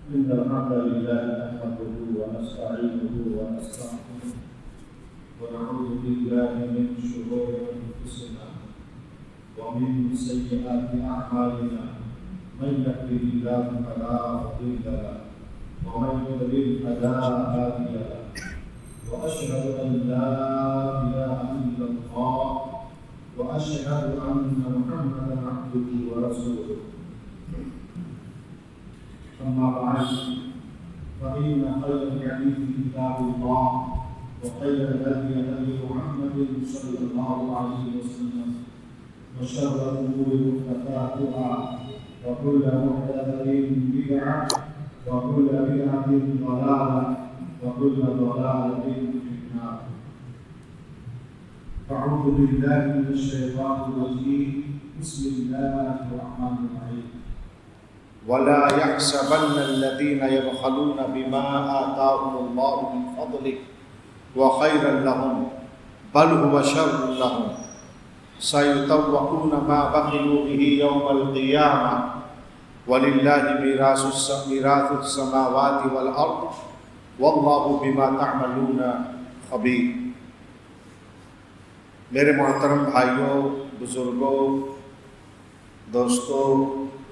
إن الحمد لله نحمده ونستعينه ونستغفره ونعوذ بالله من شرور أنفسنا ومن سيئات أعمالنا من يهده الله فلا مضل له ومن يضلل فلا هادي له وأشهد أن لا إله إلا الله وأشهد أن محمدا عبده ورسوله. أما بعد فإن خير الحديث كتاب الله وخير الهدي هدي محمد صلى الله عليه وسلم وشر الأمور محدثاتها وكل محدثة بدعة وكل بدعة ضلالة وكل ضلالة في النار. أعوذ بالله من الشيطان الرجيم. بسم الله الرحمن الرحيم. ولا يحسبن الذين يبخلون بما آتاهم الله من فضله وخيرا لهم بل هو شر لهم سيطوقون ما بخلوا به يوم القيامة ولله ميراث السماوات والأرض والله بما تعملون خبير. میرے محترم بھائیوں، بزرگوں، دوستوں،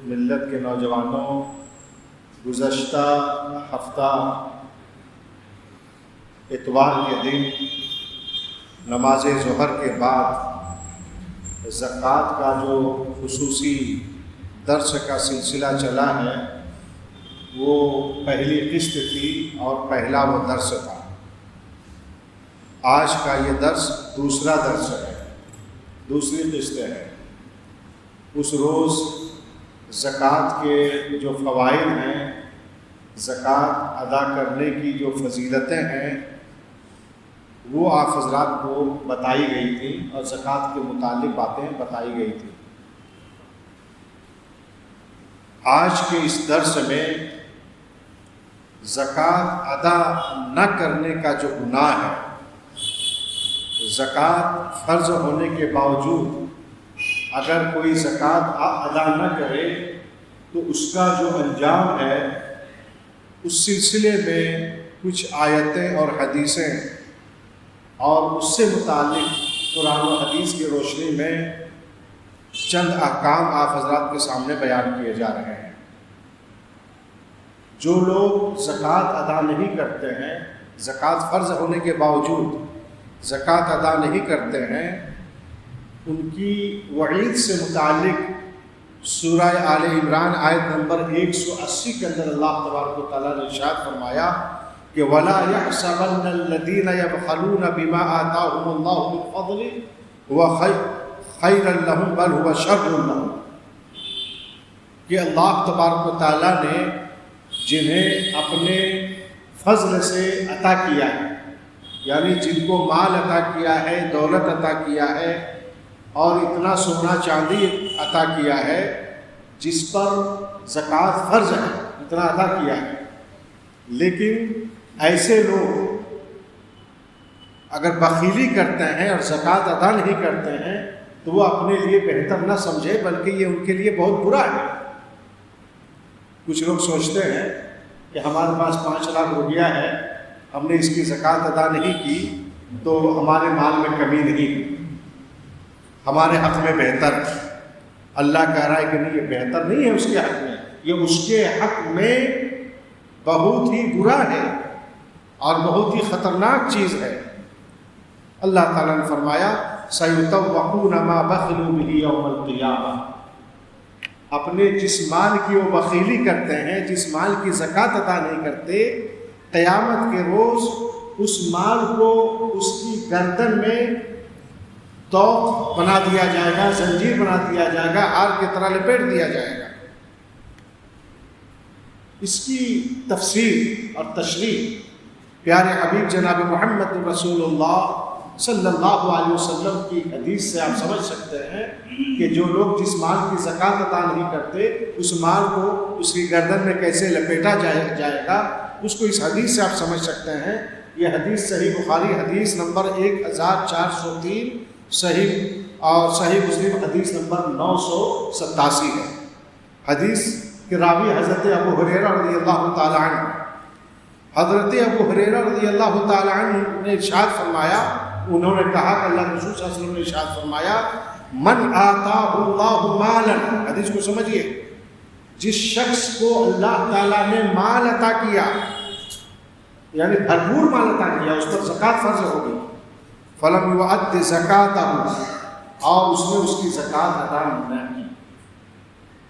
ملت کے نوجوانوں، گزشتہ ہفتہ اتوار کے دن نماز ظہر کے بعد زکوٰۃ کا جو خصوصی درس کا سلسلہ چلا ہے وہ پہلی قسط تھی اور پہلا وہ درس تھا. آج کا یہ درس دوسرا درس ہے، دوسری قسط ہے. اس روز زکوٰۃ کے جو فوائد ہیں، زکوٰۃ ادا کرنے کی جو فضیلتیں ہیں وہ آپ حضرات کو بتائی گئی تھی اور زکوٰۃ کے متعلق باتیں بتائی گئی تھی. آج کے اس درس میں زکوٰۃ ادا نہ کرنے کا جو گناہ ہے، زکوٰۃ فرض ہونے کے باوجود اگر کوئی زکوٰۃ ادا نہ کرے تو اس کا جو انجام ہے، اس سلسلے میں کچھ آیتیں اور حدیثیں اور اس سے متعلق قرآن و حدیث کی روشنی میں چند احکام آپ حضرات کے سامنے بیان کیے جا رہے ہیں. جو لوگ زکوٰۃ ادا نہیں کرتے ہیں، زکوٰۃ فرض ہونے کے باوجود زکوٰۃ ادا نہیں کرتے ہیں، ان کی وعید سے متعلق سورہ آل عمران آیت نمبر 180 کے اندر اللہ تبارک و تعالیٰ نے ارشاد فرمایا کہ وَلَا يَحْسَبَنَّ الَّذِينَ يَبْخَلُونَ بِمَا آتَاهُمُ اللَّهُ مِنْ فَضْلِهِ هُوَ خَيْرًا لَهُمْ بَلْ هُوَ شَرٌّ لَهُمْ. کہ اللہ تبارک و تعالیٰ نے جنہیں اپنے فضل سے عطا کیا ہے، یعنی جن کو مال عطا کیا ہے، دولت عطا کیا ہے اور اتنا سونا چاندی عطا کیا ہے جس پر زکوٰۃ فرض ہے، اتنا عطا کیا ہے، لیکن ایسے لوگ اگر بخیلی کرتے ہیں اور زکوٰۃ ادا نہیں کرتے ہیں تو وہ اپنے لیے بہتر نہ سمجھے بلکہ یہ ان کے لیے بہت برا ہے. کچھ لوگ سوچتے ہیں کہ ہمارے پاس 5 لاکھ روپیہ ہے، ہم نے اس کی زکوٰۃ ادا نہیں کی تو ہمارے مال میں کمی نہیں، ہمارے حق میں بہتر. اللہ کہہ رہا ہے کہ نہیں، یہ بہتر نہیں ہے اس کے حق میں، یہ اس کے حق میں بہت ہی برا ہے اور بہت ہی خطرناک چیز ہے. اللہ تعالیٰ نے فرمایا سَيُطَوَّقُونَ مَا بَخِلُوا بِهِ يَوْمَ الْقِيَامَةِ. اپنے جس مال کی وہ بخیلی کرتے ہیں، جس مال کی زکوٰۃ ادا نہیں کرتے، قیامت کے روز اس مال کو اس کی گردن میں توق بنا دیا جائے گا، زنجیر بنا دیا جائے گا، ہار کی طرح لپیٹ دیا جائے گا. اس کی تفسیر اور تشریح پیارے حبیب جناب محمد رسول اللہ صلی اللہ علیہ وسلم کی حدیث سے آپ سمجھ سکتے ہیں کہ جو لوگ جس مال کی زکوٰۃ ادا نہیں کرتے اس مال کو اس کی گردن میں کیسے لپیٹا جائے گا، اس کو اس حدیث سے آپ سمجھ سکتے ہیں. یہ حدیث صحیح بخاری حدیث نمبر 1403 صحیح مسلم حدیث نمبر 987 ہے. حدیث کہ راوی حضرت ابو ہریرہ رضی اللہ تعالی عنہ، حضرت ابو ہریرہ رضی اللہ تعالی عنہ نے ارشاد فرمایا، انہوں نے کہا کہ اللہ رسول صلی اللہ علیہ وسلم نے ارشاد فرمایا، من آتاہ اللہ مالا، حدیث کو سمجھیے، جس شخص کو اللہ تعالیٰ نے مال عطا کیا، یعنی بھرپور مال عطا کیا، اس پر زکوٰۃ فرض ہوگی، فلم یؤد زکاتہ، اور اس نے اس کی زکوٰۃ ادا نہ کی،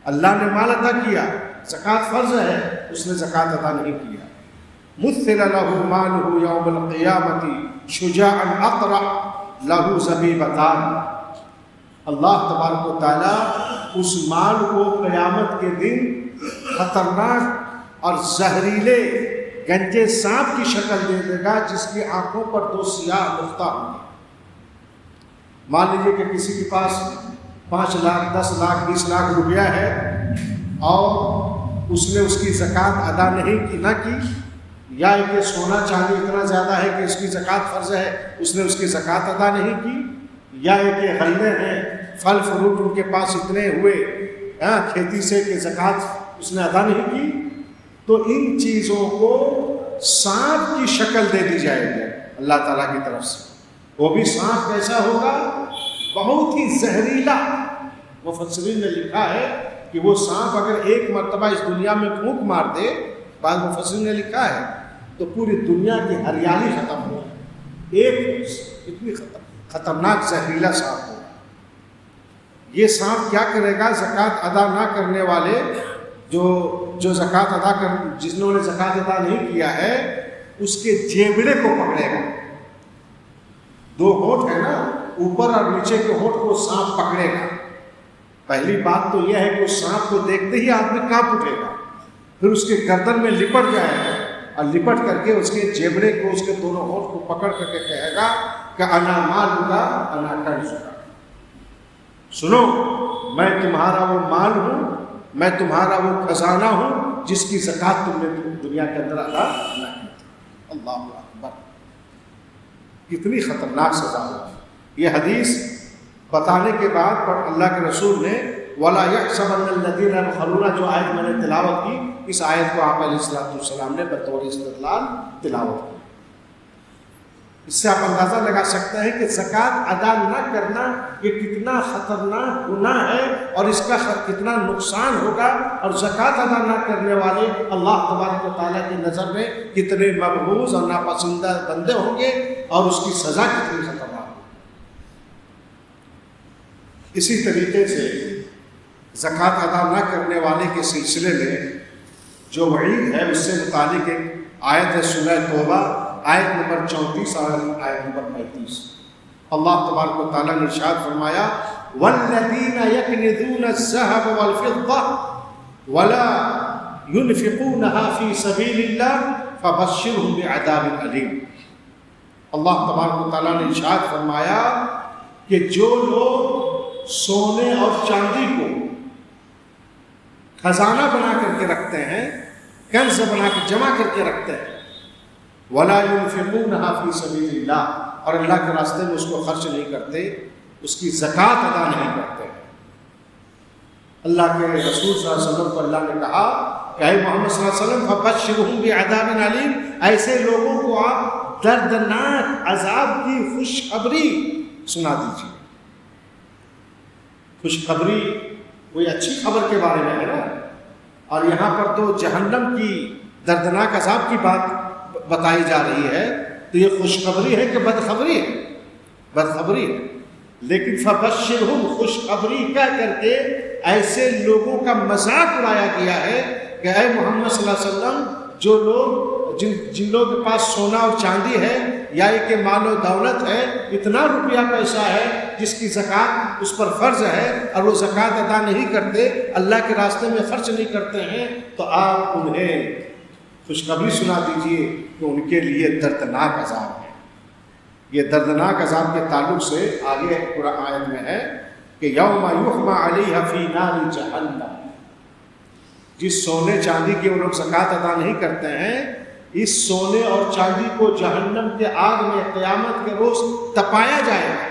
اللہ نے مال عطا کیا، زکوٰۃ فرض ہے، اس نے زکوٰۃ ادا نہیں کیا، مثل له ماله یوم القیامة شجاعا اقرع له زبیبتان، اللہ تبارک و تعالیٰ اس مال کو قیامت کے دن خطرناک اور زہریلے گنجے سانپ کی شکل دے دے گا، جس کی آنکھوں پر 2 سیاہ نقطہ ہوں گے۔ مان لیجیے کہ کسی کے پاس 5 لاکھ 10 لاکھ 20 لاکھ روپیہ ہے اور اس نے اس کی زکوٰۃ ادا نہ کی، یا کہ سونا چاندی اتنا زیادہ ہے کہ اس کی زکوٰۃ فرض ہے، اس نے اس کی زکوٰۃ ادا نہیں کی، یا کہ غلے ہیں، پھل فروٹ ان کے پاس اتنے ہوئے کھیتی سے کہ زکوٰۃ اس نے ادا نہیں کی، تو ان چیزوں کو سانپ کی شکل دے دی جائے گی اللہ تعالیٰ کی طرف سے۔ وہ بھی سانپ کیسا ہوگا؟ بہت ہی زہریلا۔ مفسرین نے لکھا ہے کہ وہ سانپ اگر ایک مرتبہ اس دنیا میں پھونک مار دے، بعض مفسرین نے لکھا ہے، تو پوری دنیا کی ہریالی ختم ہو جائے، ایک اتنی خطرناک زہریلا سانپ ہوگا۔ یہ سانپ کیا کرے گا؟ زکوٰۃ ادا نہ کرنے والے، جو زکوٰۃ ادا جنہوں نے زکوٰۃ ادا نہیں کیا ہے، اس کے جیبڑے کو پکڑے گا۔ 2 ہونٹ ہے نا، اوپر اور نیچے کے ہونٹ کو سانپ پکڑے گا۔ پہلی بات تو یہ ہے کہ اس سانپ کو دیکھتے ہی آدمی کانپ اٹھے گا، پھر اس کے گردن میں لپٹ جائے گا، اور لپٹ کر کے اس کے جیبڑے کو، اس کے دونوں ہونٹ کو پکڑ کر کے کہے گا کہ انا مالک انا کنزک، سنو میں تمہارا وہ مال ہوں، میں تمہارا وہ خزانہ ہوں جس کی زکوٰۃ تم نے دنیا کے اندر ادا نہ کی۔ اللہ اکبر، کتنی خطرناک سزا ہوگی۔ یہ حدیث بتانے کے بعد پر اللہ کے رسول نے وَلَا يَحْسَبَنَّ الَّذِينَ يَبْخَلُونَ، جو آیت میں نے تلاوت کی، اس آیت کو آپ علیہ السلام نے بطور استدلال تلاوت کی۔ اس سے آپ اندازہ لگا سکتے ہیں کہ زکوٰۃ ادا نہ کرنا یہ کتنا خطرناک گناہ ہے، اور اس کا کتنا نقصان ہوگا، اور زکوٰۃ ادا نہ کرنے والے اللہ تبارک و تعالیٰ کی نظر میں کتنے مبغوض اور ناپسندہ بندے ہوں گے، اور اس کی سزا کتنی خطرناک ہوگی۔ اسی طریقے سے زکوٰۃ ادا نہ کرنے والے کے سلسلے میں جو وعید ہے، اس سے متعلق ایک آیت ہے سورہ توبہ، آیت نمبر 34 اور آیت نمبر 35۔ اللہ تبارک و تعالیٰ نے ارشاد فرمایا، وَالَّذِينَ يَكْنِزُونَ الذَّهَبَ وَالْفِضَّةَ وَلَا يُنْفِقُونَهَا فِي سَبِيلِ اللَّهِ فَبَشِّرْهُم بِعَذَابٍ أَلِيمٍ۔ اللہ تبارک و تعالیٰ نے ارشاد فرمایا کہ جو لوگ سونے اور چاندی کو خزانہ بنا کر کے رکھتے ہیں، کنز بنا کے جمع کر کے رکھتے ہیں، وَلَا يُنْفِقُونَهَا فِي سَبِيلِ اللَّهِ، اور اللہ کے راستے میں اس کو خرچ نہیں کرتے، اس کی زکوٰۃ ادا نہیں کرتے۔ اللہ کے رسول صلی اللہ علیہ وسلم کو اللہ نے کہا کہ اے محمد صلی اللہ علیہ وسلم فَبَشِّرْهُم بِعَذَابٍ أَلِيمٍ، ایسے لوگوں کو آپ دردناک عذاب کی خوشخبری سنا دیجیے۔ خوشخبری کوئی اچھی خبر کے بارے میں ہے نا، اور یہاں پر تو جہنم کی دردناک عذاب کی بات بتائی جا رہی ہے، تو یہ خوشخبری ہے کہ بدخبری ہے؟ بدخبری ہے۔ لیکن فبشرہم، خوشخبری کہہ کر کے ایسے لوگوں کا مذاق اڑایا گیا ہے کہ اے محمد صلی اللہ علیہ وسلم، جو لوگ جن لوگوں کے پاس سونا اور چاندی ہے، یا یہ کہ مال و دولت ہے، اتنا روپیہ پیسہ ہے جس کی زکوٰۃ اس پر فرض ہے، اور وہ زکوٰۃ ادا نہیں کرتے، اللہ کے راستے میں خرچ نہیں کرتے ہیں، تو آپ انہیں خوشخبری سنا دیجئے کہ ان کے لیے دردناک عذاب ہے۔ یہ دردناک عذاب کے تعلق سے آگے قرآن آیت میں ہے کہ یوم یحمى علیہ فی نار جہنم، جس سونے چاندی کی وہ لوگ زکوٰۃ ادا نہیں کرتے ہیں، اس سونے اور چاندی کو جہنم کے آگ میں قیامت کے روز تپایا جائے گا،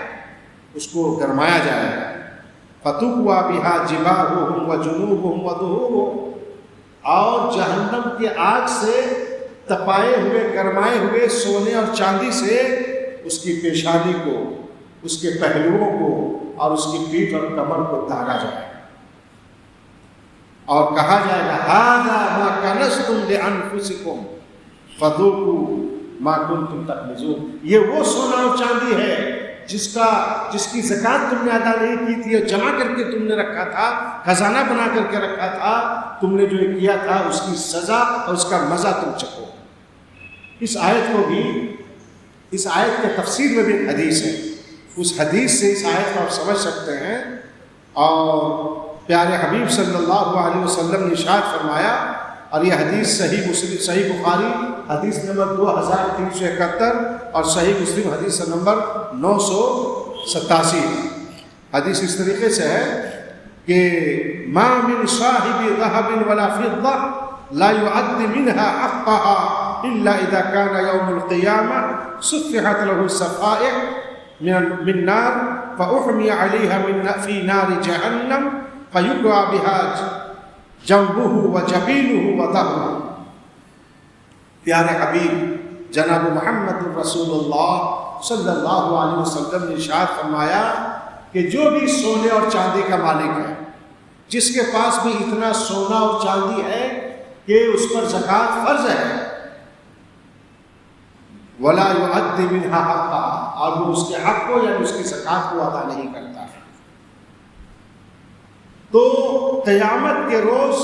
اس کو گرمایا جائے گا۔ فَتُقْوَى بِهَا جِبَاهُهُمْ وَجُنُوبُهُمْ وَظُهُورُهُمْ، اور جہنم کی آگ سے تپائے ہوئے گرمائے ہوئے سونے اور چاندی سے اس کی پیشانی کو، اس کے پہلوؤں کو اور اس کی پیٹھ اور کمر کو داغا جائے گا اور کہا جائے گا ھذا ما کنزتم لانفسکم فذوقوا ما کنتم تکنزون، یہ وہ سونا اور چاندی ہے جس کی زکوٰۃ تم نے ادا نہیں کی تھی اور جمع کر کے تم نے رکھا تھا، خزانہ بنا کر کے رکھا تھا، تم نے جو کیا تھا اس کی سزا اور اس کا مزہ تم چکھو۔ اس آیت کے تفسیر میں بھی ایک حدیث ہے، اس حدیث سے اس آیت کو آپ سمجھ سکتے ہیں۔ اور پیارے حبیب صلی اللہ علیہ وسلم نے ارشاد فرمایا، اور یہ حدیث صحیح بخاری حدیث نمبر 2371 اور صحیح مسلم حدیث نمبر 987، حدیث اس طریقے سے ہے کہ ما من صاحب ذهب ولا فضة لا يعد منها حقها إلا إذا كان يوم القيامة صفحت له الصفائح من نار فأحمي عليها في نار جهنم فيقوى بها جنبه وجبينه وظهره۔ پیارے حبیب جناب محمد رسول اللہ صلی اللہ علیہ وسلم نے ارشاد فرمایا کہ جو بھی سونے اور چاندی کا مالک ہے، جس کے پاس بھی اتنا سونا اور چاندی ہے کہ اس پر زکوٰۃ فرض ہے، ولا يؤدي منها حقها، اور وہ اس کے حق کو یعنی اس کی زکوٰۃ کو ادا نہیں کرتا ہے، تو قیامت کے روز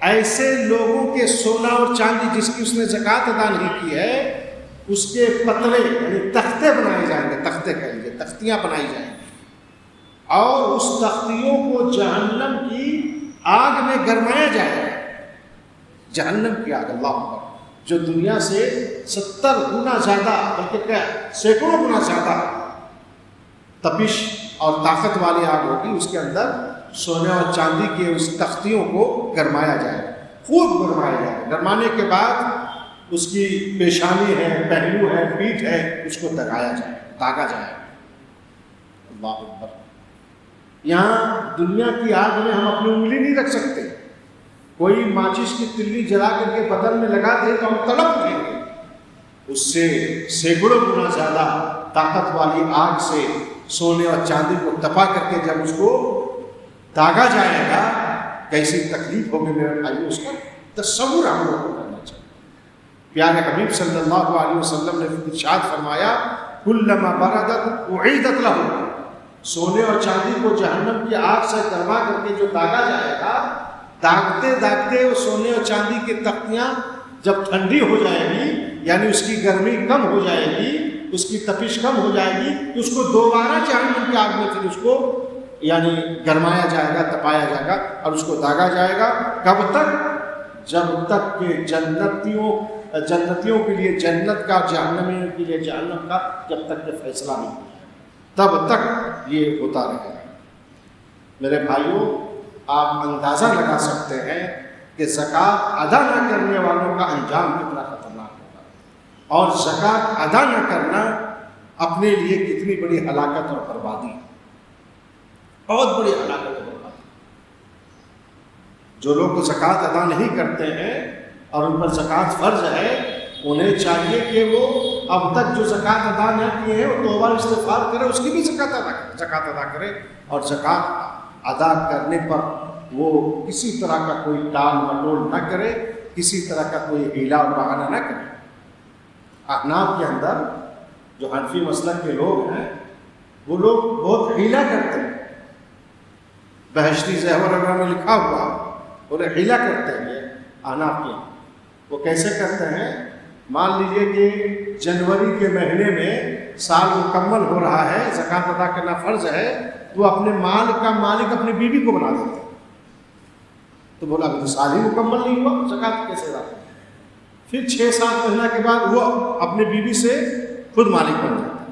ایسے لوگوں کے سونا اور چاندی جس کی اس نے زکوٰۃ ادا نہیں کی ہے، اس کے پتلے یعنی تختے بنائے جائیں گے، تختے کہیں گے، تختیاں بنائی جائیں گی، اور اس تختیوں کو جہنم کی آگ میں گرمایا جائے گا۔ جہنم کی آگ، اللہ اکبر، جو دنیا سے 70 گنا زیادہ بلکہ کیا سینکڑوں گنا زیادہ تپش اور طاقت والی آگ ہوگی، اس کے اندر سونے اور چاندی کے اس تختیوں کو گرمایا جائے گا، خوب گرمایا جائے گا۔ گرمانے کے بعد اس کی پیشانی ہے، پہلو ہے، پیٹھ ہے، اس کو داغا جائے گا۔ اللہ اکبر۔ یہاں دنیا کی آگ میں ہم اپنی انگلی نہیں رکھ سکتے، کوئی ماچس کی تلی جلا کر کے بدن میں لگا دے تو ہم تڑپ اٹھیں گے، اس سے سینکڑوں گنا زیادہ طاقت والی آگ سے سونے اور چاندی کو تپا کر کے جب اس کو داغا جائے گا، کیسی تکلیف ہوگی میرے بھائی، اس کا تصور ہم لوگوں کو کرنا چاہیے۔ پیارے حبیب صلی اللہ علیہ وسلم نے ارشاد فرمایا کلما بردت اعیدت لہ، سونے اور چاندی کو جہنم کی آگ سے گرما کر کے جو داغا جائے گا، داغتے داغتے وہ سونے اور چاندی کی تختیاں جب ٹھنڈی ہو جائے گی، یعنی اس کی گرمی کم ہو جائے گی، اس کی تپش کم ہو جائے گی، تو اس کو دوبارہ جہنم کی آگ میں پھر اس کو یعنی گرمایا جائے گا، تپایا جائے گا اور اس کو داغا جائے گا۔ کب تک؟ جب تک کہ جنتیوں کے لیے جنت کا، جہنمیوں کے لیے جہنم کا جب تک کہ فیصلہ نہیں ہو تب تک یہ ہوتا رہے گا۔ میرے بھائیوں، آپ اندازہ لگا سکتے ہیں کہ زکوٰۃ ادا نہ کرنے والوں کا انجام کتنا خطرناک ہوگا، اور زکوٰۃ ادا نہ کرنا اپنے لیے کتنی بڑی ہلاکت اور بربادی ہے، بہت بڑی ہلاکت اور بربادی۔ جو لوگ زکوٰۃ ادا نہیں کرتے ہیں اور ان پر زکوٰۃ فرض ہے، انہیں چاہیے کہ وہ اب تک جو زکوٰۃ ادا نہ کیے ہیں وہ توبہ استغفار کرے، اس کی بھی زکوٰۃ ادا کرے، اور زکوٰۃ ادا کرنے پر وہ کسی طرح کا کوئی ٹال مٹول نہ کرے، کسی طرح کا کوئی ہیلا اور بہانہ نہ کرے۔ احناف کے اندر جو حنفی مسلک کے لوگ ہیں، وہ لوگ بہت ہیلا کرتے ہیں، بہشتی زیور وغیرہ میں لکھا ہوا، اور ہیلا کرتے ہیں احناف کے۔ وہ کیسے کرتے ہیں؟ مان لیجئے کہ جنوری کے مہینے میں سال مکمل ہو رہا ہے، زکوٰۃ ادا کرنا فرض ہے، تو اپنے مال کا مالک اپنی بیوی کو بنا دیتے ہیں۔ تو بولا کہ سال ہی مکمل نہیں ہوا، زکوٰۃ کیسے ادا کریں؟ پھر 6-7 مہینہ کے بعد وہ اپنی بیوی سے خود مالک بن جاتا ہے۔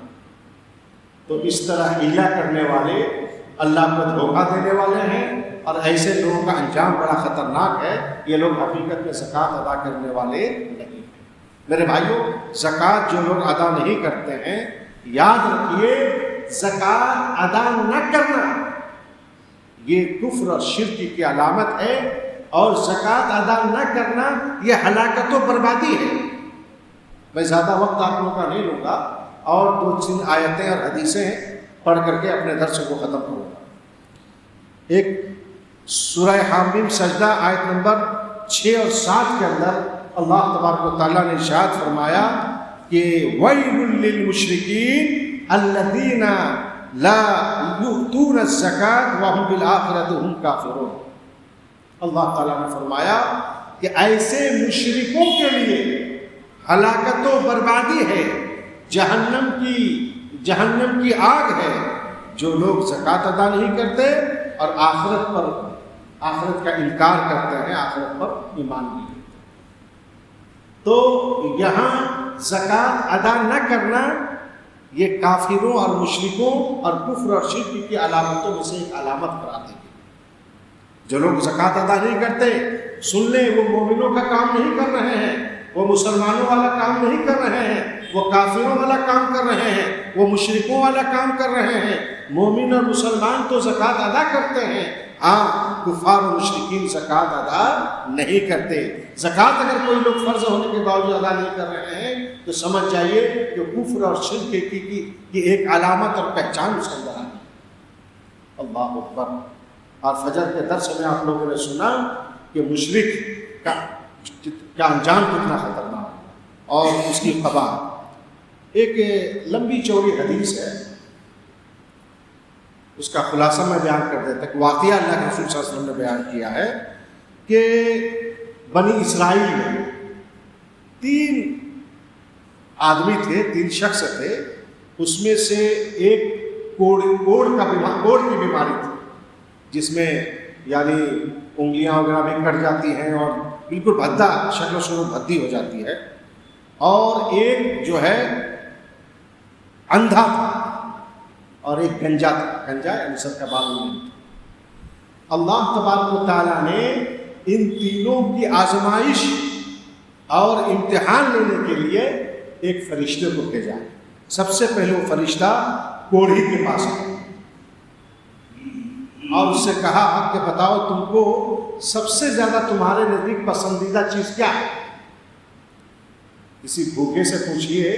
تو اس طرح ہیلا کرنے والے اللہ کو دھوکہ دینے والے ہیں، اور ایسے لوگوں کا انجام بڑا خطرناک ہے۔ یہ لوگ حقیقت میں زکوٰۃ ادا کرنے والے نہیں۔ میرے بھائیوں، زکوٰۃ جو لوگ ادا نہیں کرتے ہیں، یاد رکھیے زکوٰۃ ادا نہ کرنا یہ کفر اور شرک کی علامت ہے، اور زکوٰۃ ادا نہ کرنا یہ ہلاکت و بربادی ہے۔ میں زیادہ وقت آپ لوگوں کا نہیں لوں گا اور 2-3 آیتیں اور حدیثیں پڑھ کر کے اپنے درس کو ختم کروں گا۔ ایک سورہ حامیم سجدہ آیت نمبر 6 اور 7 کے اندر اللہ تبارک و تعالیٰ نے ارشاد فرمایا کہ وَيْلٌ لِّلْمُشْرِكِينَ الَّذِينَ لَا يُؤْتُونَ الزَّكَاةَ وَهُمْ بِالْآخِرَةِ هُمْ كَافِرُونَ۔ اللہ تعالیٰ نے فرمایا کہ ایسے مشرکوں کے لیے ہلاکت و بربادی ہے، جہنم کی آگ ہے، جو لوگ زکوٰۃ ادا نہیں کرتے اور آخرت کا انکار کرتے ہیں، آخرت پر ایمان نہیں کرتے۔ تو یہاں زکوٰۃ ادا نہ کرنا یہ کافروں اور مشرکوں اور کفر اور شرک کی علامتوں میں سے ایک علامت قرار دی گئی۔ جو لوگ زکوٰۃ ادا نہیں کرتے، سن لیں، وہ مومنوں کا کام نہیں کر رہے ہیں، وہ مسلمانوں والا کام نہیں کر رہے ہیں، وہ کافروں والا کام کر رہے ہیں، وہ مشرکوں والا کام کر رہے ہیں۔ مومن اور مسلمان تو زکوٰۃ ادا کرتے ہیں، ہاں کفار و مشرکین زکوٰۃ ادا نہیں کرتے۔ زکوٰۃ اگر کوئی لوگ فرض ہونے کے باوجود ادا نہیں کر رہے ہیں تو سمجھ جائیے کہ کفر اور شرک کی ایک علامت اور پہچان اس کے اندر آئی۔ اللہ اکبر۔ اور فجر کے درس میں آپ لوگوں نے سنا کہ مشرک کا انجام کتنا خطرناک اور اس کی قباح۔ ایک لمبی چوڑی حدیث ہے، اس کا خلاصہ میں بیان کر دیتا کہ واقعہ اللہ کے رسول صلی اللہ علیہ وسلم نے بیان کیا ہے کہ بنی اسرائیل میں 3 آدمی تھے، 3 شخص تھے، اس میں سے ایک کوڑ کی بیماری تھی، جس میں یعنی انگلیاں وغیرہ بھی کٹ جاتی ہیں اور بالکل بھدا، شکل و صورت بھدی ہو جاتی ہے، اور ایک جو ہے اندھا تھا اور ایک گنجا تھا۔ گنجا یعنی سر کا بال نہیں تھا۔ اللہ تبارک و تعالیٰ نے ان تینوں کی آزمائش اور امتحان لینے کے لیے ایک فرشتے کو بھیجا۔ سب سے پہلے وہ فرشتہ کوڑھی کے پاس آیا اور اس سے کہا کہ بتاؤ تم کو سب سے زیادہ تمہارے نزدیک پسندیدہ چیز کیا ہے؟ کسی بھوکے سے پوچھئے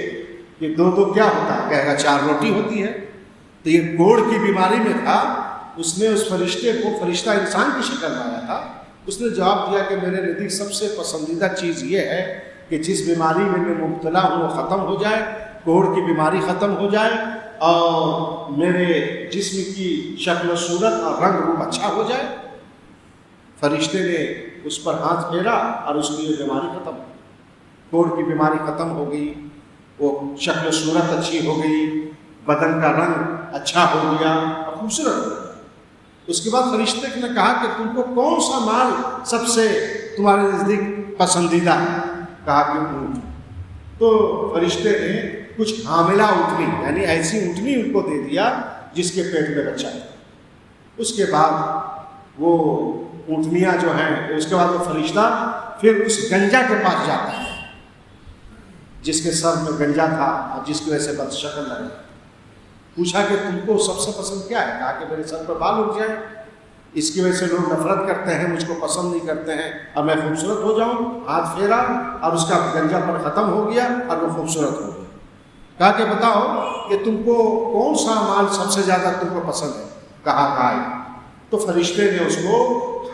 کہ 2 کیا ہوتا ہے، کہے گا 4 روٹی ہوتی ہے۔ تو یہ کوڑھ کی بیماری میں تھا، اس نے اس فرشتے کو، فرشتہ انسان کی شکل میں آیا تھا، اس نے جواب دیا کہ میرے نزدیک سب سے پسندیدہ چیز یہ ہے کہ جس بیماری میں میں مبتلا ہوں وہ ختم ہو جائے، کوڑھ کی بیماری ختم ہو جائے اور میرے جسم کی شکل و صورت اور رنگ روپ اچھا ہو جائے۔ فرشتے نے اس پر ہاتھ پھیرا اور اس کی یہ بیماری ختم ہو گئی، کوڑھ کی بیماری ختم ہو گئی، وہ شکل و صورت اچھی ہو گئی، بدن کا رنگ اچھا ہو گیا اور خوبصورت ہو گیا۔ اس کے بعد فرشتے نے کہا کہ تم کو کون سا مال سب سے تمہارے نزدیک پسندیدہ ہے؟ کہا کہ اونٹ۔ تو فرشتے نے کچھ حاملہ اونٹنی یعنی ایسی اونٹنی ان کو دے دیا جس کے پیٹ میں بچہ ہے۔ اس کے بعد وہ اونٹنیاں جو ہیں، اس کے بعد وہ فرشتہ پھر اس گنجا کے پاس جاتا ہے جس کے سر میں گنجا تھا اور جس کی وجہ سے بد شکل لگا۔ پوچھا کہ تم کو سب سے پسند کیا ہے؟ کہا کہ میرے سر پر بال اٹھ جائیں، اس کی وجہ سے لوگ نفرت کرتے ہیں، مجھ کو پسند نہیں کرتے ہیں اور میں خوبصورت ہو جاؤں۔ ہاتھ پھیرا اور اس کا گنجا پر ختم ہو گیا اور وہ خوبصورت ہو گیا۔ کہا کہ بتاؤ کہ تم کو کون سا مال سب سے زیادہ تم کو پسند ہے؟ کہا گائے۔ تو فرشتے نے اس کو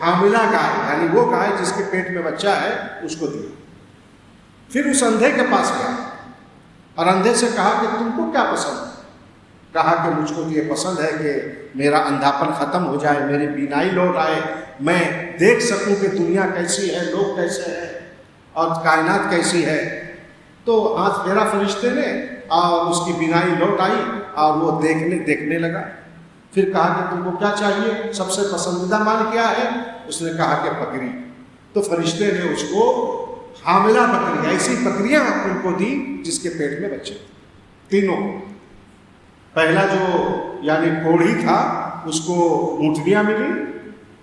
حاملہ گائے یعنی وہ گائے جس کے پیٹ میں بچہ ہے اس کو دیا۔ پھر اس اندھے کے پاس گیا اور اندھے سے کہا کہ تم کو کیا پسند ہے؟ کہا کہ مجھ کو یہ پسند ہے کہ میرا اندھاپن ختم ہو جائے، میری بینائی لوٹ آئے، میں دیکھ سکوں کہ دنیا کیسی ہے، لوگ کیسے ہیں اور کائنات کیسی ہے۔ تو ہاتھ پھیرا فرشتے نے اور اس کی بینائی لوٹ آئی اور وہ دیکھنے لگا۔ پھر کہا کہ تم کو کیا چاہیے، سب سے پسندیدہ مال کیا ہے؟ اس نے کہا کہ بکری۔ تو فرشتے نے اس کو حاملہ بکری، ایسی بکریاں ان کو دی جس کے پیٹ میں بچے تینوں۔ پہلا جو یعنی کوڑھی تھا اس کو اونٹنیاں ملی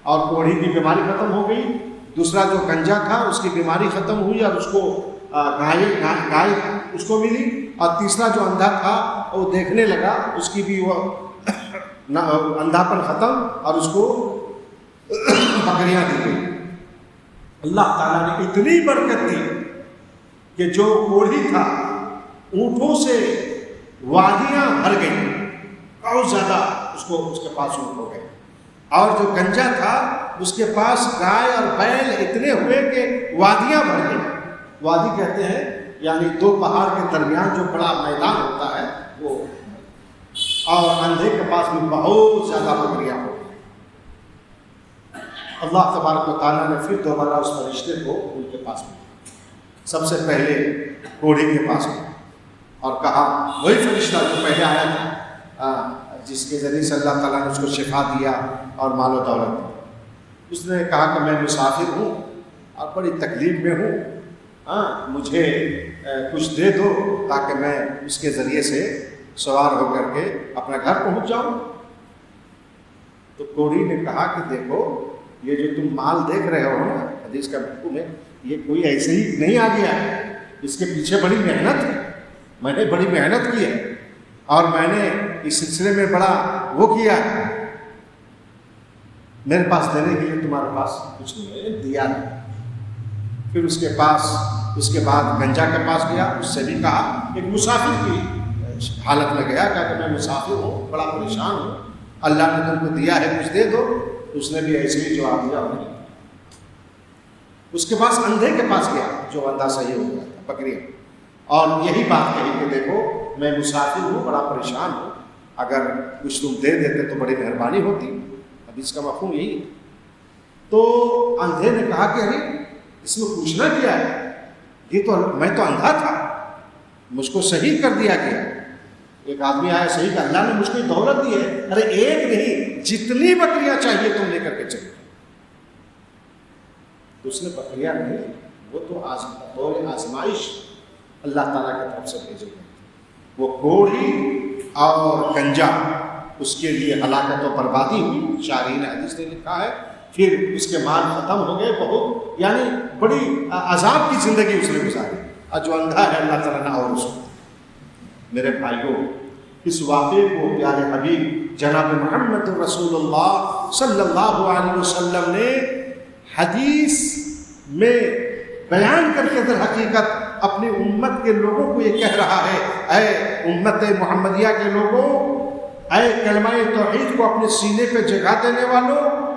اور کوڑھی کی بیماری ختم ہو گئی۔ دوسرا جو گنجا تھا اس کی بیماری ختم ہوئی اور اس کو گائے اس کو ملی، اور تیسرا جو اندھا تھا وہ دیکھنے لگا، اس کی بھی وہ اندھاپن ختم اور اس کو بکریاں دی گئی۔ اللہ تعالیٰ نے اتنی برکت دی کہ جو کوڑھی تھا اونٹوں سے وادیاں بھر گئی، بہت زیادہ اس کے پاس اونٹ ہو گئے، اور جو گنجا تھا اس کے پاس گائے اور بیل اتنے ہوئے کہ وادیاں بھر گئی۔ وادی کہتے ہیں یعنی دو پہاڑ کے درمیان جو بڑا میدان ہوتا ہے وہ، اور اندھے کے پاس بھی بہت زیادہ بکریاں ہو گئی۔ اللہ تبارک و تعالیٰ نے پھر دوبارہ اس فرشتے کو ان کے پاس بھیجا، سب سے پہلے کوڑھی کے پاس گیا اور کہا، وہی فرشتہ جو پہلے آیا تھا جس کے ذریعے سے اللہ تعالیٰ نے اس کو شفا دیا اور مال و دولت دی، اس نے کہا کہ میں مسافر ہوں اور بڑی تکلیف میں ہوں، مجھے کچھ دے دو تاکہ میں اس کے ذریعے سے سوار ہو کر کے اپنا گھر پہنچ جاؤں۔ تو کوڑھی نے کہا کہ دیکھو، یہ جو تم مال دیکھ رہے ہو نا، حدیث کا مفہوم ہے، یہ کوئی ایسے ہی نہیں آ گیا ہے، اس کے پیچھے بڑی محنت ہے، میں نے بڑی محنت کی ہے اور میں نے اس سلسلے میں بڑا وہ کیا ہے، میرے پاس دینے کے لیے تمہارے پاس کچھ نہیں ہے، دیا نہیں۔ پھر اس کے بعد گنجا کے پاس گیا، اس سے بھی کہا، ایک مسافر کی حالت میں گیا، کہا کہ میں مسافر ہوں، بڑا پریشان ہوں، اللہ نے تم کو دیا ہے، کچھ دے دو۔ اس نے بھی ایسے ہی جواب دیا، نہیں۔ اس کے پاس اندھے کے پاس گیا جو اندھا صحیح ہو گیا تھا، بکریاں، اور یہی بات کہی کہ دیکھو میں مسافر ہوں، بڑا پریشان ہوں، اگر کچھ تم دے دیتے تو بڑی مہربانی ہوتی۔ اب اس کا مفہوم یہی ہے۔ تو اندھے نے کہا کہ ارے اس میں پوچھنا کیا ہے، یہ تو میں تو اندھا تھا، مجھ کو صحیح کر دیا گیا۔ ایک آدمی آیا صحیح کہ اللہ نے مجھ کو دولت دی ہے، ارے ایک نہیں، جتنی بکریاں چاہیے تم لے کر کے چلو۔ تو اس نے بکریاں نہیں، وہ تو بطور آزمائش اللہ تعالیٰ کی طرف سے بھیجے گئے، وہ کوڑھی اور گنجا اس کے لیے ہلاکت و بربادی ہوئی۔ شارحین حدیث نے لکھا ہے پھر اس کے مال ختم ہو گئے، بہت یعنی بڑی عذاب کی زندگی اس نے گزاری، اور جو اندھا ہے اللہ تعالیٰ نے اور اس کو۔ میرے بھائیوں، اس واقعے کو پیارے حبیب جناب محمد رسول اللہ صلی اللہ علیہ وسلم نے حدیث میں بیان کر کے در حقیقت اپنی امت کے لوگوں کو یہ کہہ رہا ہے، اے امت محمدیہ کے لوگوں، اے کلمہ توحید کو اپنے سینے پہ جگہ دینے والوں،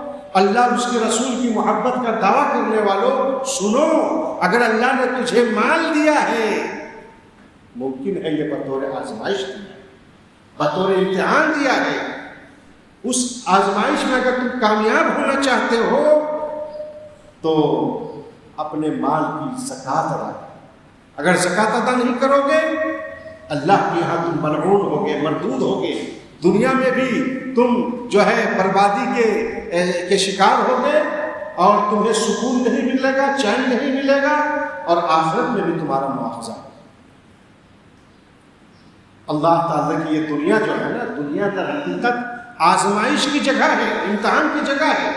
اللہ اور اس کے رسول کی محبت کا دعویٰ کرنے والوں، سنو، اگر اللہ نے تجھے مال دیا ہے، ممکن ہے یہ بطور آزمائش دیا ہے، بطور امتحان دیا ہے، اس آزمائش میں اگر تم کامیاب ہونا چاہتے ہو تو اپنے مال کی زکوٰۃ ادا کرو۔ اگر زکوٰۃ ادا نہیں کرو گے، اللہ کے یہاں تم ملعون ہوگے، مردود ہوگے، دنیا میں بھی تم جو ہے بربادی کے شکار ہوگے، اور تمہیں سکون نہیں ملے گا، چین نہیں ملے گا، اور آخرت میں بھی تمہارا مواخذہ ہوگا۔ اللہ تعالیٰ کی یہ دنیا جو ہے نا، دنیا در حقیقت آزمائش کی جگہ ہے، امتحان کی جگہ ہے۔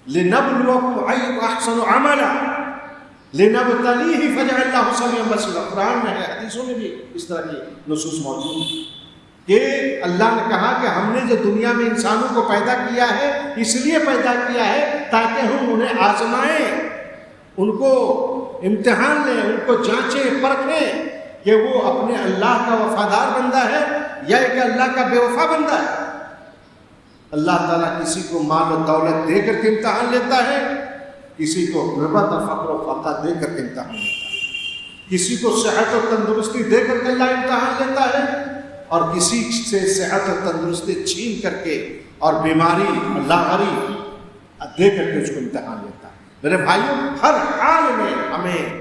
لِنَبْلُوَكُمْ أَيُّكُمْ أَحْسَنُ عَمَلًا لِنَبْتَلِيهِ فَجَعَلَ اللَّهُ سَمِيعًا بَصِيرًا۔ قرآن میں ہے، حدیثوں میں بھی اس طرح کی نصوص موجود ہیں کہ اللہ نے کہا کہ ہم نے جو دنیا میں انسانوں کو پیدا کیا ہے، اس لیے پیدا کیا ہے تاکہ ہم انہیں آزمائیں، ان کو امتحان لیں، ان کو جانچیں پرکھیں کہ وہ اپنے اللہ کا وفادار بندہ ہے یا کہ اللہ کا بے وفا بندہ ہے۔ اللہ تعالیٰ کسی کو مال و دولت دے کر کے امتحان لیتا ہے، کسی کو غربت اور فقر و فاقہ دے کر کے امتحان لیتا ہے، کسی کو صحت اور تندرستی دے کر کے اللہ امتحان لیتا ہے، اور کسی سے صحت اور تندرستی چھین کر کے اور بیماری اللہ غریب دے کر کے اس کو امتحان لیتا ہے۔ میرے بھائیوں، ہر حال میں ہمیں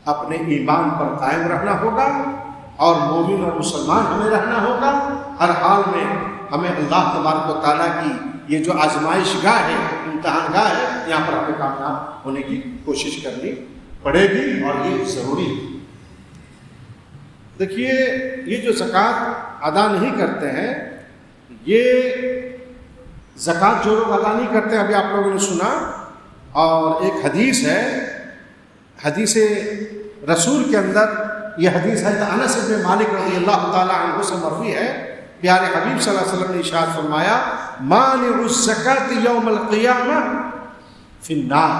اپنے ایمان پر قائم رہنا ہوگا، اور مومن اور مسلمان ہمیں رہنا ہوگا۔ ہر حال میں ہمیں اللہ تبارک و تعالیٰ کی یہ جو آزمائش گاہ ہے، امتحان گاہ ہے، یہاں پر ہمیں کامیاب ہونے کی کوشش کرنی پڑے گی، اور یہ ضروری ہے۔ دیکھیے، یہ جو زکوٰۃ ادا نہیں کرتے ہیں، یہ زکوٰۃ جو لوگ ادا نہیں کرتے، ابھی آپ لوگوں نے سنا، اور ایک حدیث ہے، حدیث رسول کے اندر یہ حدیث ہے انس بن مالک رضی اللہ تعالیٰ عنہ سے مروی ہے، پیارے حبیب صلی اللہ علیہ وسلم نے ارشاد فرمایا، مانع الزکوٰۃ یوم القیامہ فی النار۔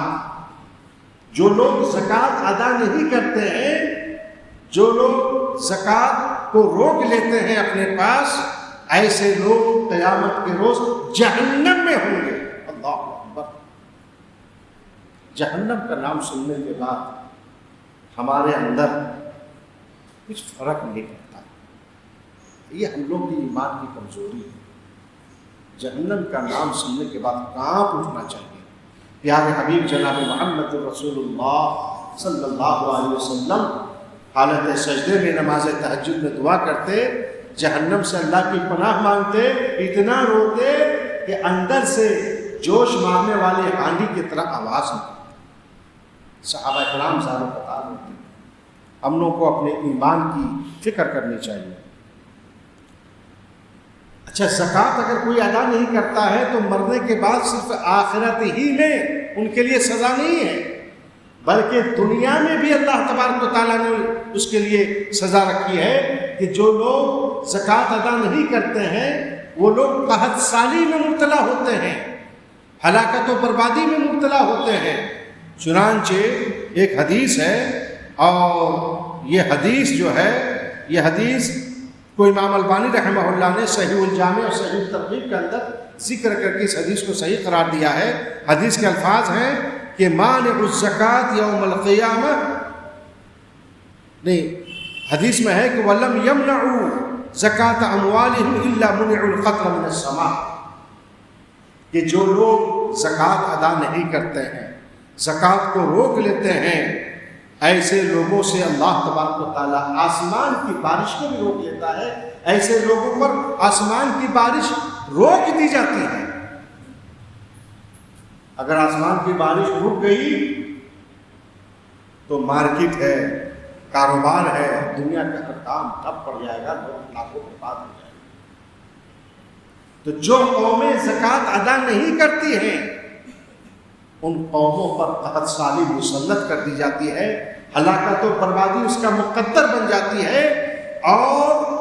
جو لوگ زکوٰۃ ادا نہیں کرتے ہیں، جو لوگ زکوٰۃ کو روک لیتے ہیں اپنے پاس، ایسے لوگ قیامت کے روز جہنم میں ہوں گے۔ اللہ اکبر۔ جہنم کا نام سننے کے بعد ہمارے اندر کچھ فرق نہیں پڑتا، یہ ہم لوگ کی ایمان کی کمزوری ہے۔ جہنم کا نام سننے کے بعد کانپ اٹھنا چاہیے۔ پیارے حبیب جناب محمد رسول اللہ صلی اللہ علیہ وسلم حالت سجدے میں نماز تہجد میں دعا کرتے، جہنم سے اللہ کی پناہ مانگتے، اتنا روتے کہ اندر سے جوش مارنے والے ہانڈی کی طرح آواز نکلتی۔ صحابہ کرام زاروں بتا دیتے، ہم لوگوں کو اپنے ایمان کی فکر کرنی چاہیے۔ اچھا، زکوٰۃ اگر کوئی ادا نہیں کرتا ہے تو مرنے کے بعد صرف آخرت ہی میں ان کے لیے سزا نہیں ہے، بلکہ دنیا میں بھی اللہ تبارک و تعالیٰ نے اس کے لیے سزا رکھی ہے کہ جو لوگ زکوٰۃ ادا نہیں کرتے ہیں وہ لوگ قحط سالی میں مبتلا ہوتے ہیں، ہلاکت و بربادی میں مبتلا ہوتے ہیں۔ چنانچہ ایک حدیث ہے، اور یہ حدیث جو ہے، یہ حدیث کو امام البانی رحمہ اللہ نے صحیح الجامع اور صحیح الترغیب کے اندر ذکر کر کے اس حدیث کو صحیح قرار دیا ہے۔ حدیث کے الفاظ ہیں کہ مانع الزکوٰۃ یوم القیامہ، نہیں، حدیث میں ہے کہ وَلَمْ يَمْنَعُوا زَكَاةَ أَمْوَالِهِمْ إِلَّا مُنِعُوا الْقَطْرَ مِنَ السَّمَاءِ، کہ جو لوگ زکوٰۃ ادا نہیں کرتے ہیں، زکوٰۃ کو روک لیتے ہیں، ایسے لوگوں سے اللہ تبارک و تعالیٰ آسمان کی بارش کو بھی روک لیتا ہے، ایسے لوگوں پر آسمان کی بارش روک دی جاتی ہے۔ اگر آسمان کی بارش رک گئی تو مارکیٹ ہے، کاروبار ہے، دنیا کا ہر کام ٹھپ پڑ جائے گا، لوگ لاکھوں برباد ہو جائے گا۔ تو جو قومیں زکوٰۃ ادا نہیں کرتی ہیں ان قوموں پر قحط سالی مسلط کر دی جاتی ہے، ہلاکت و بربادی اس کا مقدر بن جاتی ہے، اور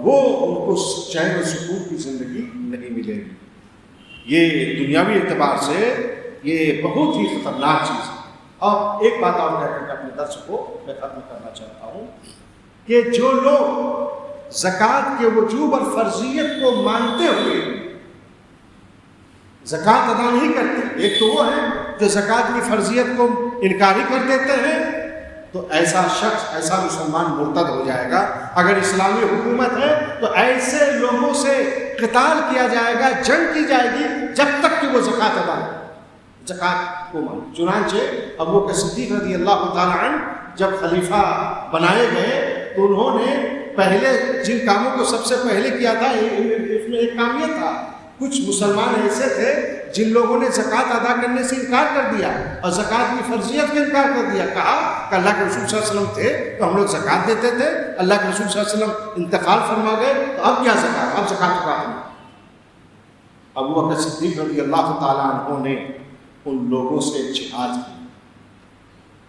وہ ان کو چین و سکون کی زندگی نہیں ملے گی۔ یہ دنیاوی اعتبار سے یہ بہت ہی خطرناک چیز ہے۔ اور ایک بات اور کہہ کر کے اپنے درس کو میں ختم کرنا چاہتا ہوں کہ جو لوگ زکوٰۃ کے وجوب اور فرضیت کو مانتے ہوئے زکوٰۃ ادا نہیں کرتے، ایک تو وہ ہے جو زکوٰۃ کی فرضیت کو انکاری کر دیتے ہیں، تو ایسا شخص، ایسا مسلمان مرتد ہو جائے گا۔ اگر اسلامی حکومت ہے تو ایسے لوگوں سے قتال کیا جائے گا، جنگ کی جائے گی جب تک کہ وہ زکوٰۃ ادا کرے، زکوٰۃ کو مانے۔ چنانچہ ابو بکر صدیق رضی اللہ تعالیٰ عنہ جب خلیفہ بنائے گئے تو انہوں نے پہلے جن کاموں کو سب سے پہلے کیا تھا، اس میں ایک کام یہ تھا، کچھ مسلمان ایسے تھے جن لوگوں نے زکوٰۃ ادا کرنے سے انکار کر دیا اور زکوٰۃ کی فرضیت کا انکار کر دیا۔ کہا کہ اللہ کے رسول صلی اللہ علیہ وسلم تھے تو ہم لوگ زکوٰۃ دیتے تھے، اللہ کے رسول صلی اللہ علیہ وسلم انتقال فرما گئے تو اب کیا زکوٰۃ، اب زکوٰۃ کا نہیں۔ ابو بکر صدیق رضی اللہ تعالیٰ عنہ نے ان لوگوں سے جہاد کی۔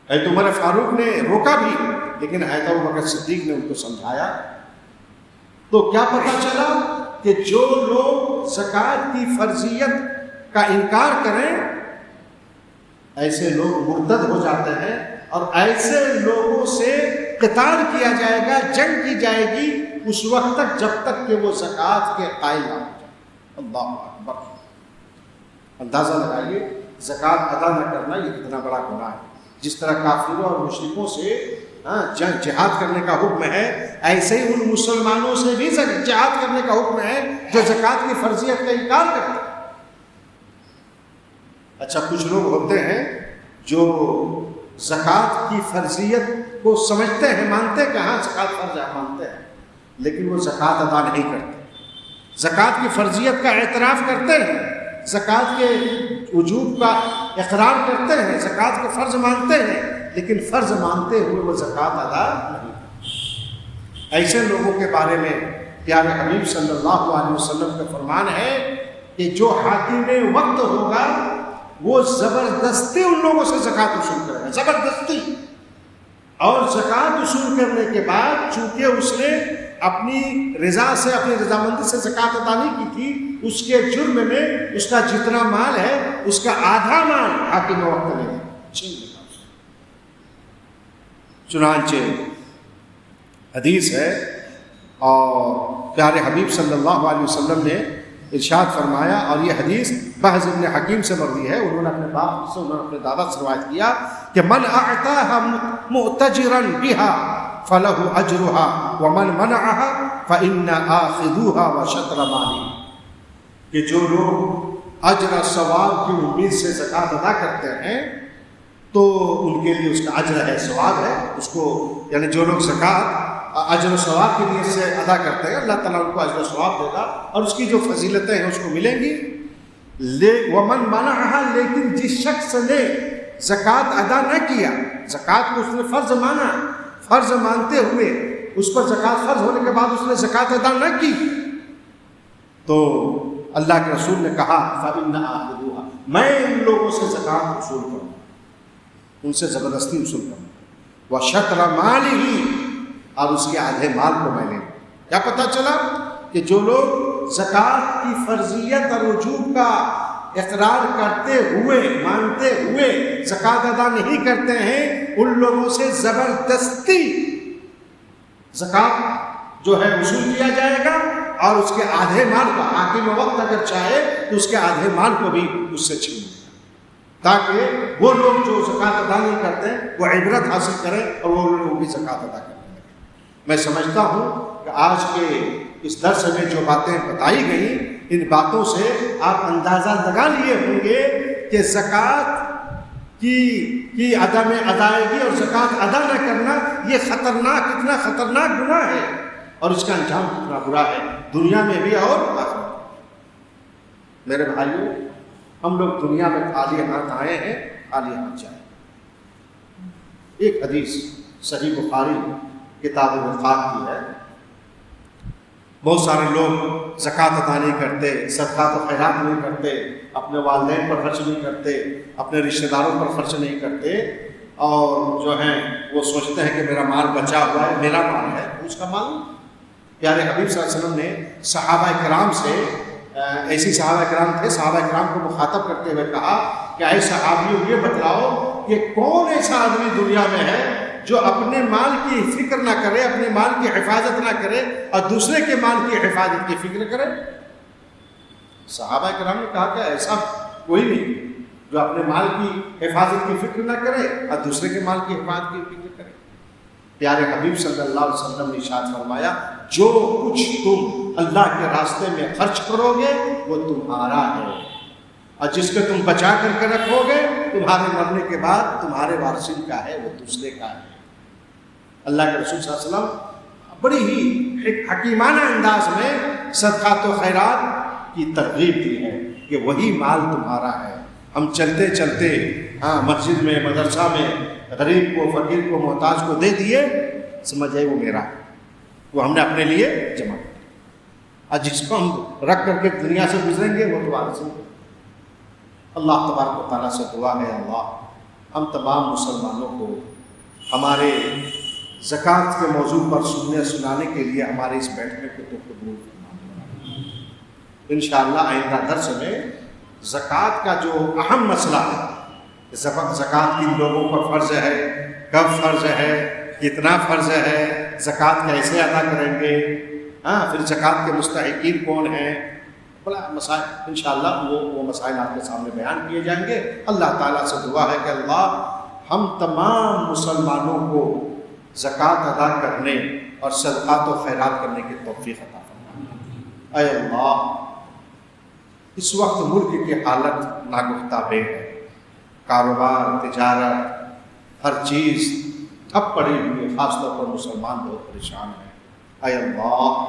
حضرت عمر فاروق نے روکا بھی، لیکن حضرت ابو بکر صدیق نے ان کو سمجھایا۔ تو کیا پتہ چلا کہ جو لوگ زکوٰۃ کی فرضیت کا انکار کریں ایسے لوگ مرتد ہو جاتے ہیں، اور ایسے لوگوں سے قتال کیا جائے گا، جنگ کی جائے گی اس وقت تک جب تک کہ وہ زکوٰۃ کے قائل نہ ہو جائے۔ اللہ اکبر۔ اندازہ لگائیے زکوٰۃ ادا نہ کرنا یہ کتنا بڑا گناہ ہے۔ جس طرح کافروں اور مشرکوں سے جہاد کرنے کا حکم ہے، ایسے ہی ان مسلمانوں سے بھی جہاد کرنے کا حکم ہے جو زکوٰۃ کی فرضیت کا انکار کرتے ہیں۔ اچھا، کچھ لوگ ہوتے ہیں جو زکوٰۃ کی فرضیت کو سمجھتے ہیں، مانتے ہیں کہ ہاں زکوٰۃ فرض ہے، مانتے ہیں، لیکن وہ زکوٰۃ ادا نہیں کرتے۔ زکوٰۃ کی فرضیت کا اعتراف کرتے ہیں، زکوٰۃ کے وجوب کا اقرار کرتے ہیں، زکوٰۃ کو فرض مانتے ہیں، لیکن فرض مانتے ہوئے وہ زکوٰۃ ادا نہیں کرتے۔ ایسے لوگوں کے بارے میں پیارے حبیب صلی اللہ علیہ وسلم کا فرمان ہے کہ جو حاکم وقت ہوگا وہ زبردستی ان لوگوں سے زکوٰۃ وصول کرے گا، زبردستی۔ اور زکوٰۃ وصول کرنے کے بعد چونکہ اس نے اپنی رضا سے اپنی رضامندی سے زکوٰۃ ادا نہیں کی تھی، اس کے جرم میں اس کا جتنا مال ہے اس کا آدھا مال حاکم وقت لے گا، چھین لے گا۔ چنانچہ حدیث ہے اور پیارے حبیب صلی اللہ علیہ وسلم نے ارشاد فرمایا، اور یہ حدیث بحث ابن حکیم سے مروی ہے، انہوں نے اپنے باپ سے، انہوں نے اپنے دادا سے روایت کیا کہ من اعطاها مؤتجرا بها فله اجرها ومن منعها فإن آخذوها وشطر مالی، کہ جو لوگ اجر ثواب کی امید سے زکوٰۃ ادا کرتے ہیں تو ان کے لیے اس کا اجر ہے، ثواب ہے اس کو، یعنی جو لوگ زکوٰۃ اجر و ثواب کی نیت سے ادا کرتے ہیں اللہ تعالیٰ ان کو اجر و ثواب دے گا اور اس کی جو فضیلتیں ہیں اس کو ملیں گی۔ ومن منعها، لیکن جس شخص نے زکوٰۃ ادا نہ کیا، زکوٰۃ کو اس نے فرض مانا، فرض مانتے ہوئے اس پر زکوٰۃ فرض ہونے کے بعد اس نے زکوٰۃ ادا نہ کی، تو اللہ کے رسول نے کہا فَإِنَّ آخِذُوهَا، میں ان لوگوں سے زکوٰۃ وصول کروں، ان سے زبردستی وصول کروں، وَشَطْرَ مَالِهِ، اور اس کے آدھے مال کو میں لے لوں۔ کیا پتہ چلا کہ جو لوگ زکوٰۃ کی فرضیت اور وجوب کا اقرار کرتے ہوئے، مانتے ہوئے زکوٰۃ ادا نہیں کرتے ہیں، ان لوگوں سے زبردستی زکوٰۃ جو ہے وصول کیا جائے گا، اور اس کے آدھے مال کا حاکم وقت اگر چاہے تو اس کے آدھے مال کو بھی اس سے چھین لے گا، تاکہ وہ لوگ جو زکوٰۃ ادا نہیں کرتے وہ عبرت حاصل کریں اور وہ لوگ بھی زکوٰۃ ادا کریں۔ میں سمجھتا ہوں کہ آج کے اس درس میں جو باتیں بتائی گئیں، ان باتوں سے آپ اندازہ لگا لیے ہوں گے کہ زکوٰۃ کی عدم ادائیگی اور زکوٰۃ ادا نہ کرنا یہ خطرناک، کتنا خطرناک گناہ ہے، اور اس کا انجام کتنا برا ہے دنیا میں بھی اور آخرت میں۔ میرے بھائیوں، ہم لوگ دنیا میں خالی ہاتھ آئے ہیں، خالی ہاتھ جائیں۔ ایک حدیث صحیح بخاری کتاب الوقات کی ہے، بہت سارے لوگ زکوٰۃ ادا نہیں کرتے، صدقات و خیرات نہیں کرتے، اپنے والدین پر خرچ نہیں کرتے، اپنے رشتہ داروں پر خرچ نہیں کرتے، اور جو ہیں وہ سوچتے ہیں کہ میرا مال بچا ہوا ہے، میرا مال ہے، اس کا مال نہیں۔ پیارے حبیب صلی اللہ علیہ وسلم نے صحابہ کرام سے، ایسی صحابہ کرام تھے، صحابہ کرام کو مخاطب کرتے ہوئے کہا کہ اے صحابیوں، یہ بتلاؤ کہ کون ایسا آدمی دنیا میں ہے جو اپنے مال کی فکر نہ کرے، اپنے مال کی حفاظت نہ کرے اور دوسرے کے مال کی حفاظت کی فکر کرے؟ صحابہ کرام نے کہا کہ ایسا کوئی نہیں جو اپنے مال کی حفاظت کی فکر نہ کرے اور دوسرے کے مال کی حفاظت کی فکر کرے۔ پیارے حبیب صلی اللہ علیہ وسلم نے ارشاد فرمایا، جو کچھ تم اللہ کے راستے میں خرچ کرو گے وہ تمہارا ہے، اور جس کو تم بچا کر کے رکھو گے تمہارے مرنے کے بعد تمہارے وارثین کا ہے، وہ دوسرے کا ہے۔ اللہ کے رسول صلی اللہ علیہ وسلم بڑی ہی حکیمانہ انداز میں صدقات و خیرات کی ترغیب دی ہے کہ وہی مال تمہارا ہے۔ ہم چلتے چلتے مسجد میں، مدرسہ میں غریب کو، فقیر کو، محتاج کو دے دیے، سمجھ آئے وہ میرا ہے، وہ ہم نے اپنے لیے جمع کیا، اور جس کو ہم رکھ کر کے دنیا سے گزریں گے وہ تو وارثین ہے۔ اللہ تبارک و تعالیٰ سے دعا ہے، اللہ ہم تمام مسلمانوں کو ہمارے زکوٰۃ کے موضوع پر سننے سنانے کے لیے ہمارے اس بیٹھنے کو تو قبول فرما۔ انشاءاللہ آئندہ درس میں زکوٰۃ کا جو اہم مسئلہ ہے، زکوٰۃ کن لوگوں پر فرض ہے، کب فرض ہے، کتنا فرض ہے، زکوٰۃ کیسے ادا کریں گے، پھر زکوٰۃ کے مستحقین کون ہیں، بڑا مسائل انشاءاللہ وہ مسائل آپ کے سامنے بیان کیے جائیں گے۔ اللہ تعالیٰ سے دعا ہے کہ اللہ ہم تمام مسلمانوں کو زکوٰۃ ادا کرنے اور صدقات و خیرات کرنے کی توفیق عطا فرما۔ اے اللہ، اس وقت ملک کی حالت ناگفتہ بے ہے، کاروبار، تجارت، ہر چیز ٹھپ پڑی ہوئی ہے، خاص طور پر مسلمان بہت پریشان ہیں۔ اے اللہ،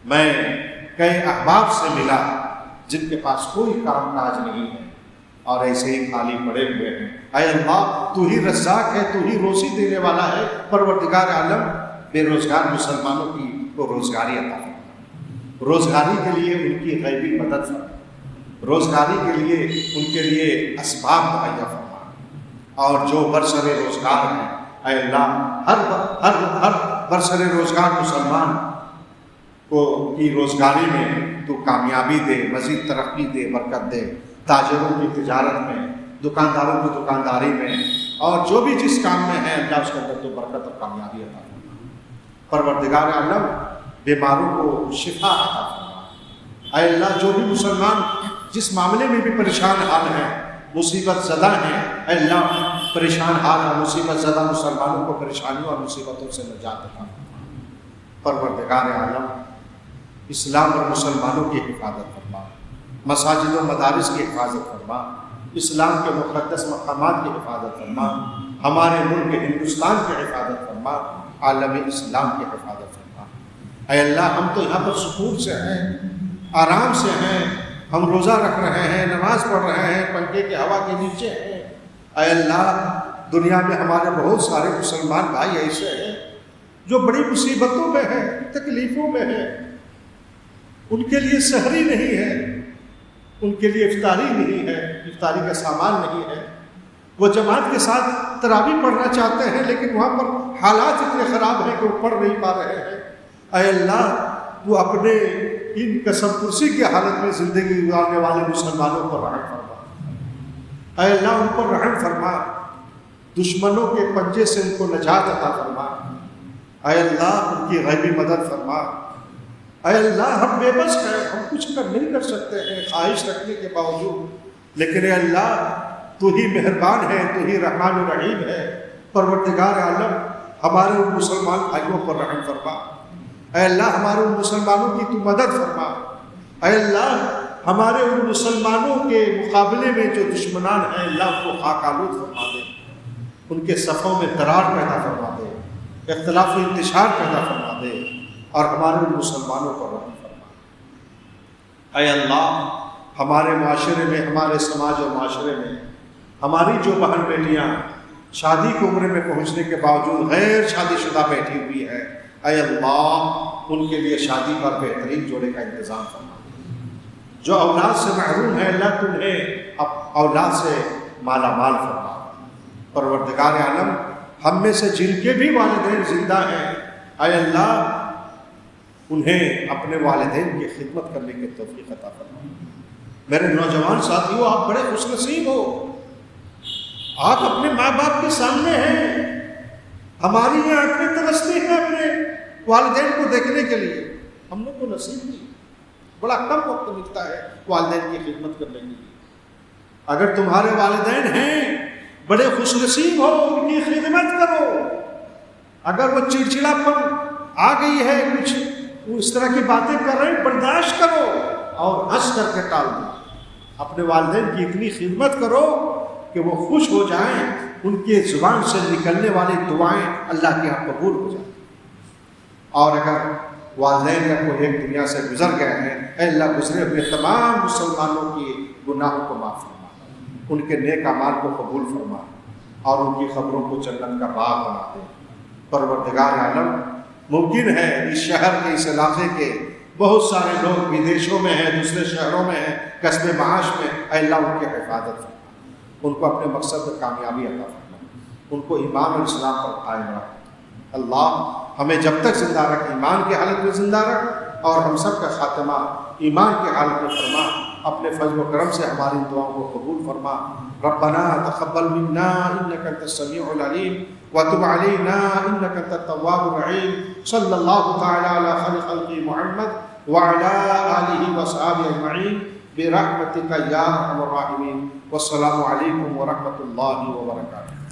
میں کئی احباب سے ملا جن کے پاس کوئی کام کاج نہیں ہے اور ایسے ہی خالی پڑے ہوئے ہیں۔ اے اللہ، تو ہی رزاق ہے، تو ہی روزی دینے والا ہے، پروردگار عالم بے روزگار مسلمانوں کی کو روزگاری عطا فرما، روزگاری کے لیے ان کی غیبی مدد فرما، روزگاری کے لیے ان کے لیے اسباب مہیا فرما، اور جو برسر روزگار ہیں اے اللہ ہر برسر روزگار مسلمان کو کی روزگاری میں تو کامیابی دے، مزید ترقی دے، برکت دے، تاجروں کی تجارت میں، دکانداروں کی دکانداری میں، اور جو بھی جس کام میں ہے اللہ اس کے اندر تو برکت اور کامیابی عطا فرما۔ پروردگار عالم بیماروں کو شفا عطا فرما۔ اے اللہ جو بھی مسلمان جس معاملے میں بھی پریشان حال ہیں، مصیبت زدہ ہیں، اے اللہ پریشان حال اور مصیبت زدہ مسلمانوں کو پریشانیوں اور مصیبتوں سے نجات عطا فرما۔ پروردگار عالم اسلام اور مسلمانوں کی حفاظت فرما، مساجد و مدارس کی حفاظت فرما، اسلام کے مقدس مقامات کی حفاظت فرما، ہمارے ملک ہندوستان کی حفاظت فرما، عالم اسلام کی حفاظت فرما۔ اے اللہ ہم تو یہاں پر سکون سے ہیں، آرام سے ہیں، ہم روزہ رکھ رہے ہیں، نماز پڑھ رہے ہیں، پنکھے کی ہوا کے نیچے ہیں۔ اے اللہ دنیا میں ہمارے بہت سارے مسلمان بھائی ایسے ہیں جو بڑی مصیبتوں میں ہیں، تکلیفوں میں ہیں، ان کے لیے سحری نہیں ہے، ان کے لیے افطاری نہیں ہے، افطاری کا سامان نہیں ہے، وہ جماعت کے ساتھ تراویح پڑھنا چاہتے ہیں لیکن وہاں پر حالات اتنے خراب ہیں کہ وہ پڑھ نہیں پا رہے ہیں۔ اے اللہ تو اپنے ان قسم پرسی کی حالت میں زندگی گزارنے والے مسلمانوں پر رحم فرما۔ اے اللہ ان پر رحم فرما، دشمنوں کے پنجے سے ان کو نجات عطا فرما۔ اے اللہ ان کی غیبی مدد فرما۔ اے اللہ ہم بے بس ہیں، ہم کچھ نہیں کر سکتے ہیں خواہش رکھنے کے باوجود، لیکن اے اللہ تو ہی مہربان ہے، تو ہی رحمان الرحیم ہے۔ پروردگار عالم ہمارے ان مسلمان بھائیوں پر رحم فرما۔ اے اللہ ہمارے ان مسلمانوں کی تو مدد فرما۔ اے اللہ ہمارے ان مسلمانوں کے مقابلے میں جو دشمنان ہیں اللہ ان کو خاک آلود فرما دے، ان کے صفوں میں درار پیدا فرما دے، اختلاف و انتشار پیدا فرما دے، اور ہمارے ان مسلمانوں پر رحم فرما۔ اے اللہ ہمارے معاشرے میں، ہمارے سماج اور معاشرے میں ہماری جو بہن بیٹیاں شادی کی عمر میں پہنچنے کے باوجود غیر شادی شدہ بیٹھی ہوئی ہے، اے اللہ ان کے لیے شادی پر بہترین جوڑے کا انتظام فرما۔ جو اولاد سے محروم ہے اللہ تمہیں اولاد سے مالا مال فرما۔ پروردگار عالم ہم میں سے جن کے بھی والدین زندہ ہیں اے اللہ انہیں اپنے والدین کی خدمت کرنے کی توفیق عطا فرما۔ میرے نوجوان ساتھیوں آپ بڑے خوش نصیب ہو، آپ اپنے ماں باپ کے سامنے ہیں، ہماری یہ آنکھیں ترستی ہیں اپنے والدین کو دیکھنے کے لیے، ہم لوگ کو نصیب نہیں، بڑا کم وقت ملتا ہے والدین کی خدمت کرنے کے لیے۔ اگر تمہارے والدین ہیں بڑے خوش نصیب ہو، ان کی خدمت کرو۔ اگر وہ چڑچڑا پن آ گئی ہے، کچھ اس طرح کی باتیں کر رہے ہیں، برداشت کرو اور ہنس کر کے ٹال دو۔ اپنے والدین کی اتنی خدمت کرو کہ وہ خوش ہو جائیں، ان کے زبان سے نکلنے والی دعائیں اللہ کے یہاں قبول ہو جائیں۔ اور اگر والدین کا کوئی ایک دنیا سے گزر گئے ہیں، اے اللہ گزرے ہوئے تمام مسلمانوں کی گناہوں کو معاف فرما، ان کے نیک اعمال کو قبول فرما، اور ان کی قبروں کو جنت کا باغ بنا دے۔ پروردگار عالم ممکن ہے اس شہر کے، اس علاقے کے بہت سارے لوگ ودیشوں میں ہیں، دوسرے شہروں میں ہیں، کسب معاش میں، اے اللہ ان کی حفاظت فرما، ان کو اپنے مقصد میں کامیابی عطا فرما، ان کو ایمان اور اسلام پر قائم رکھ۔ اللہ ہمیں جب تک زندہ رکھ، ایمان کی حالت میں زندہ رکھ، اور ہم سب کا خاتمہ ایمان کی حالت میں فرما۔ اپنے فضل و کرم سے ہماری دعاؤں کو قبول فرما۔ ربنا تقبل منا انك انت السميع العليم وتب علينا انك انت التواب الرحيم صلى الله تعالى على خير خلق محمد وعلى اله وصحبه اجمعين برحمتك يا ارحم الراحمين والسلام عليكم ورحمة الله وبركاته۔